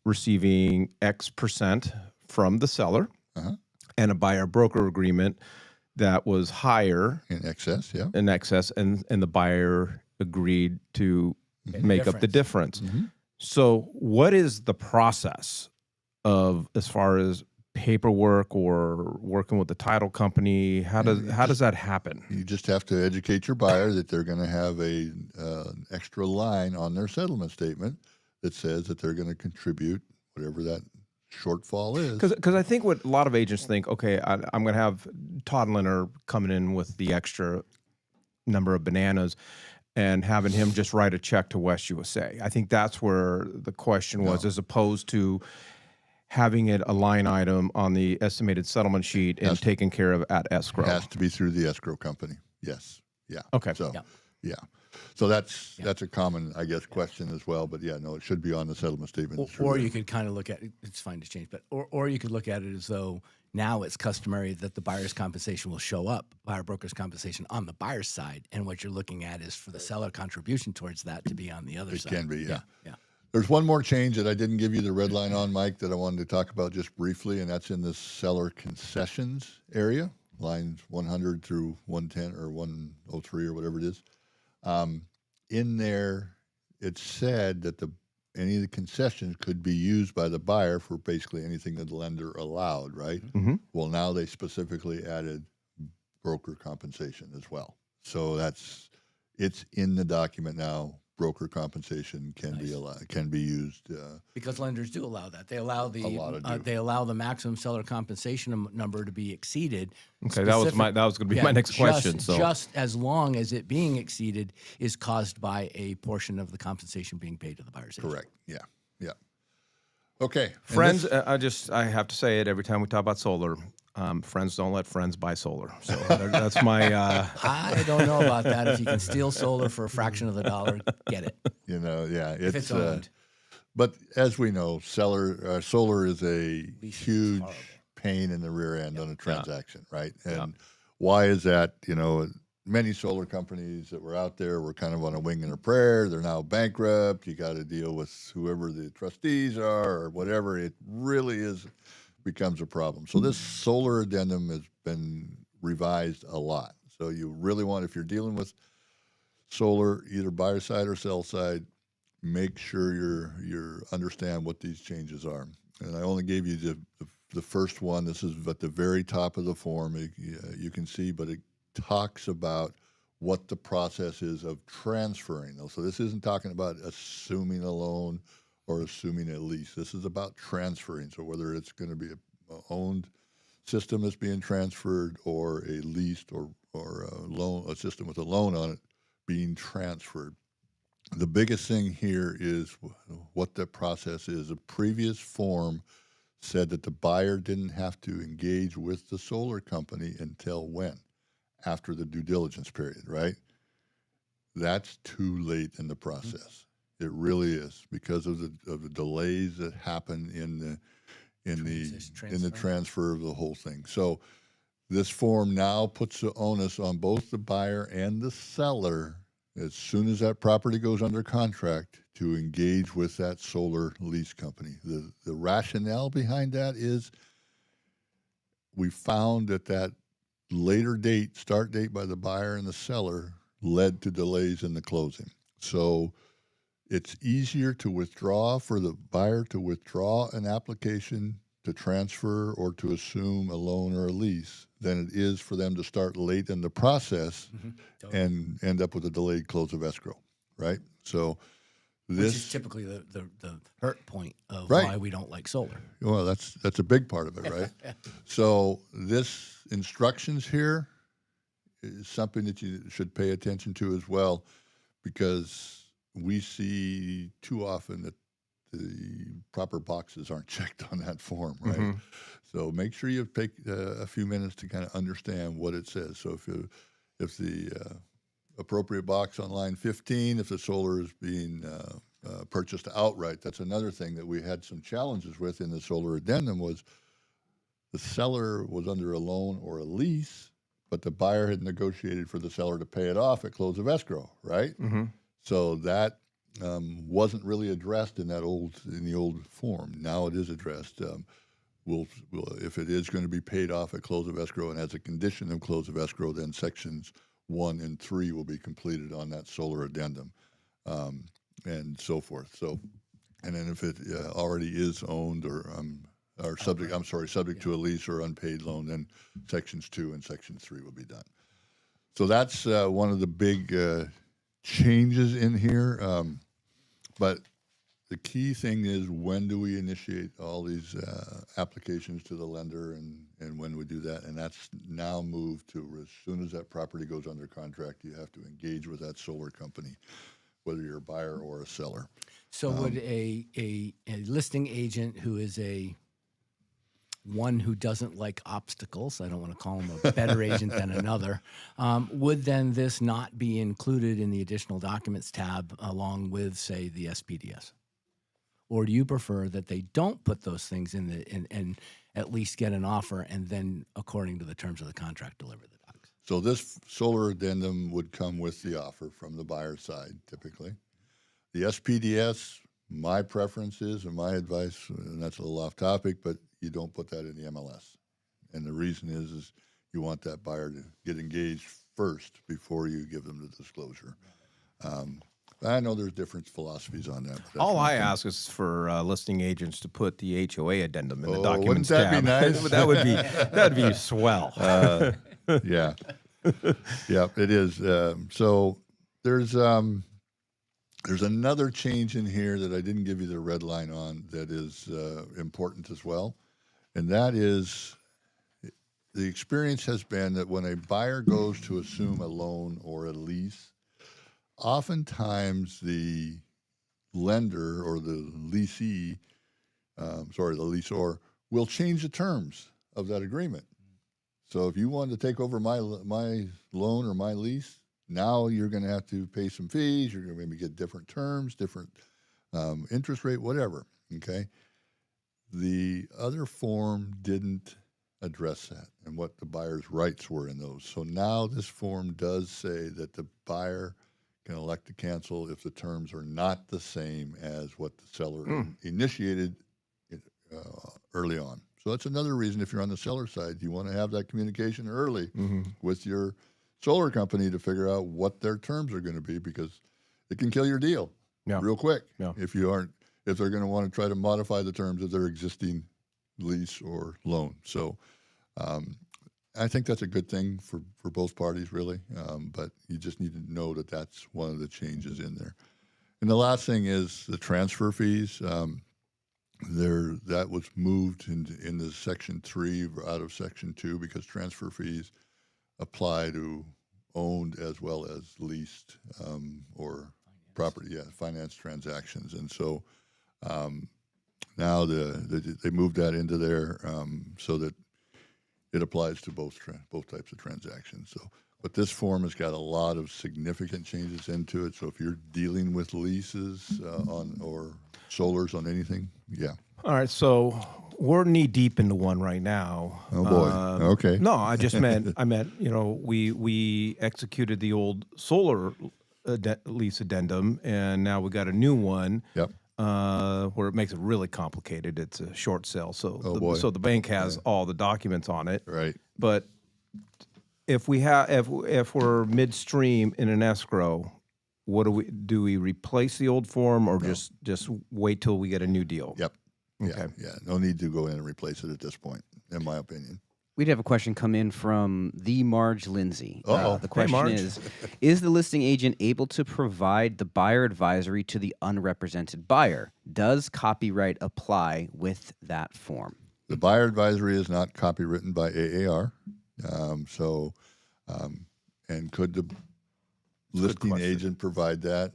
receiving X percent from the seller and a buyer broker agreement that was higher In excess, yeah. and the buyer agreed to make up the difference. So what is the process of, as far as paperwork or working with the title company? How does that happen? You just have to educate your buyer that they're going to have an extra line on their settlement statement that says that they're going to contribute whatever that shortfall is. Because I think what a lot of agents think, okay, I'm going to have Todd Leonard coming in with the extra number of bananas and having him just write a check to West USA. I think that's where the question was, as opposed to having it a line item on the estimated settlement sheet and taken care of at escrow. It has to be through the escrow company. Yes. Yeah. Okay. So, yeah. So that's a common, I guess, question as well. But it should be on the settlement statement. Or you could kind of look at it, it's fine to change, but or you could look at it as though now it's customary that the buyer's compensation will show up, buyer broker's compensation on the buyer's side, and what you're looking at is for the seller contribution towards that to be on the other side. It can be, yeah. Yeah. There's one more change that I didn't give you the red line on, Mike, that I wanted to talk about just briefly, and that's in the seller concessions area, lines 100 through 110 or 103 or whatever it is. In there, it said that any of the concessions could be used by the buyer for basically anything that the lender allowed, right? Well, now they specifically added broker compensation as well. So it's in the document now. Broker compensation can be used because lenders do allow that. They allow A lot do. they allow the maximum seller compensation number to be exceeded. Okay, that was going to be my next question. So just as long as it being exceeded is caused by a portion of the compensation being paid to the buyer's agent. correct. Yeah. Okay, friends, I have to say it every time we talk about solar. Friends don't let friends buy solar. So that's my. I don't know about that. If you can steal solar for a fraction of the dollar, get it. If it's owned. But as we know, solar is a huge pain in the rear end on a transaction, right? And why is that? You know, many solar companies that were out there were kind of on a wing and a prayer. They're now bankrupt. You got to deal with whoever the trustees are or whatever. It really becomes a problem. So this solar addendum has been revised a lot. So you really want, if you're dealing with solar, either buyer side or sell side, make sure you understand what these changes are. And I only gave you the first one. This is at the very top of the form. You can see, but it talks about what the process is of transferring. So this isn't talking about assuming a loan or assuming a lease. This is about transferring. So whether it's going to be a owned system that's being transferred or a leased or a system with a loan on it being transferred. The biggest thing here is what the process is. The previous form said that the buyer didn't have to engage with the solar company until when? After the due diligence period, right? That's too late in the process. It really is, because of the delays that happen in the transfer of the whole thing. So this form now puts the onus on both the buyer and the seller as soon as that property goes under contract to engage with that solar lease company. The rationale behind that is we found that later start date by the buyer and the seller led to delays in the closing. So it's easier to withdraw for the buyer to withdraw an application to transfer or to assume a loan or a lease than it is for them to start late in the process and end up with a delayed close of escrow, right? So which is typically the hurt point of why we don't like solar. Well, that's a big part of it, right? So this instructions here is something that you should pay attention to as well, because we see too often that the proper boxes aren't checked on that form, right? So make sure you take a few minutes to kind of understand what it says. So if the appropriate box on line 15, if the solar is being purchased outright, that's another thing that we had some challenges with in the solar addendum was the seller was under a loan or a lease, but the buyer had negotiated for the seller to pay it off at close of escrow, right? So that wasn't really addressed in the old form. Now it is addressed. We'll if it is going to be paid off at close of escrow and as a condition of close of escrow, then sections 1 and 3 will be completed on that solar addendum, and so forth. So, and then if it already is owned or subject to a lease or unpaid loan, then sections 2 and section 3 will be done. So that's one of the big changes in here. But the key thing is, when do we initiate all these applications to the lender, and when we do that? And that's now moved to as soon as that property goes under contract, you have to engage with that solar company, whether you're a buyer or a seller. So would a listing agent who is one who doesn't like obstacles, I don't want to call him a better agent than another, would then this not be included in the additional documents tab along with, say, the SPDS? Or do you prefer that they don't put those things in and at least get an offer and then, according to the terms of the contract, deliver the docs? So this solar addendum would come with the offer from the buyer's side, typically. The SPDS, my preference is, and my advice, and that's a little off topic, but you don't put that in the MLS. And the reason is you want that buyer to get engaged first before you give them the disclosure. I know there's different philosophies on that. All I ask is for listing agents to put the HOA addendum in the documents wouldn't that tab. be nice? that'd be swell. Yeah, yeah, it is. So there's another change in here that I didn't give you the red line on that is important as well, and that is the experience has been that when a buyer goes to assume a loan or a lease, oftentimes the lender or the leasee, the leaseor, will change the terms of that agreement. So if you wanted to take over my loan or my lease, now you're going to have to pay some fees. You're going to maybe get different terms, different interest rate, whatever. Okay. The other form didn't address that and what the buyer's rights were in those. So now this form does say that the buyer can elect to cancel if the terms are not the same as what the seller initiated early on. So that's another reason, if you're on the seller side, you want to have that communication early with your solar company to figure out what their terms are going to be, because it can kill your deal real quick if they're going to want to try to modify the terms of their existing lease or loan. So I think that's a good thing for both parties, really. But you just need to know that that's one of the changes in there. And the last thing is the transfer fees. That was moved into Section 3 out of Section 2, because transfer fees apply to owned as well as leased or property, finance transactions. And so now they moved that into there so that it applies to both types of transactions. So, but this form has got a lot of significant changes into it. So if you're dealing with leases or solars on anything, All right, so we're knee deep into one right now. Oh boy. Okay. No, I meant we executed the old solar lease addendum, and now we got a new one. Yep. Where it makes it really complicated. It's a short sale, so boy. The bank has all the documents on it. Right. But if we're midstream in an escrow, what do we replace the old form, or just wait till we get a new deal? Yep. Okay. Yeah. No need to go in and replace it at this point, in my opinion. We'd have a question come in from the Marge Lindsay. Uh-oh. The question Marge. is the listing agent able to provide the buyer advisory to the unrepresented buyer? Does copyright apply with that form? The buyer advisory is not copywritten by AAR. And could the listing agent provide that?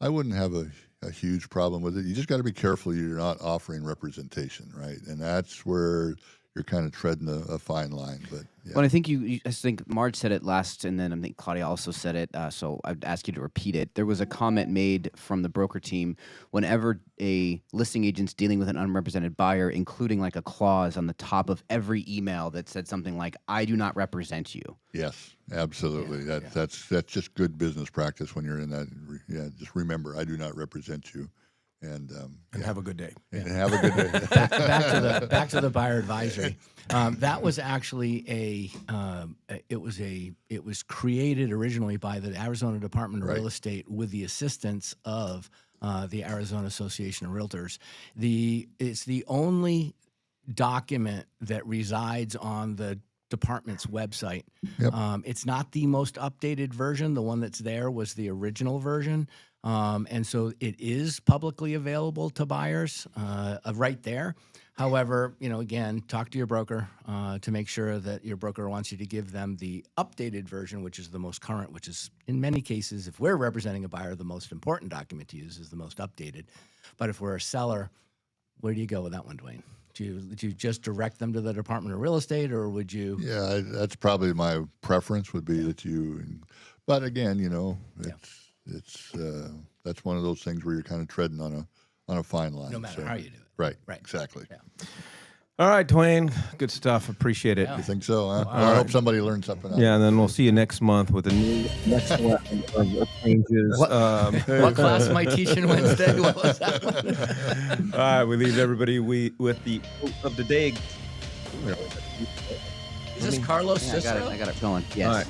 I wouldn't have a huge problem with it. You just got to be careful you're not offering representation, right? And that's where you're kind of treading a fine line. But Well, I think I think Marge said it last, and then I think Claudia also said it. So I'd ask you to repeat it. There was a comment made from the broker team whenever a listing agent's dealing with an unrepresented buyer, including like a clause on the top of every email that said something like, "I do not represent you." Yes, absolutely. That's just good business practice when you're in that. Just remember, I do not represent you. And have a good day. And have a good day. back to the buyer advisory. That was actually it was created originally by the Arizona Department of Real Estate with the assistance of the Arizona Association of Realtors. It's the only document that resides on the department's website. Yep. It's not the most updated version. The one that's there was the original version. And so it is publicly available to buyers right there. However, again, talk to your broker to make sure that your broker wants you to give them the updated version, which is the most current, which is in many cases, if we're representing a buyer, the most important document to use is the most updated. But if we're a seller, where do you go with that one, Duane? Do you just direct them to the Department of Real Estate, or would you? Yeah, that's probably my preference would be that you. But again, it's that's one of those things where you're kind of treading on a fine line. No matter how you do it. Right. Exactly. Yeah. All right, Duane. Good stuff. Appreciate it. You think so? Huh? Well, I hope somebody learned something. Yeah, and then we'll see you next month with a new next one of changes. What class am I teaching Wednesday? What was that one? All right, we leave everybody with the quote of the day. Is this Carlos Yeah, Cicero? I got it going. Yes. All right.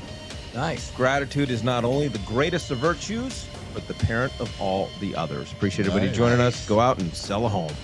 Nice. Gratitude is not only the greatest of virtues, but the parent of all the others. Appreciate everybody joining us. Go out and sell a home.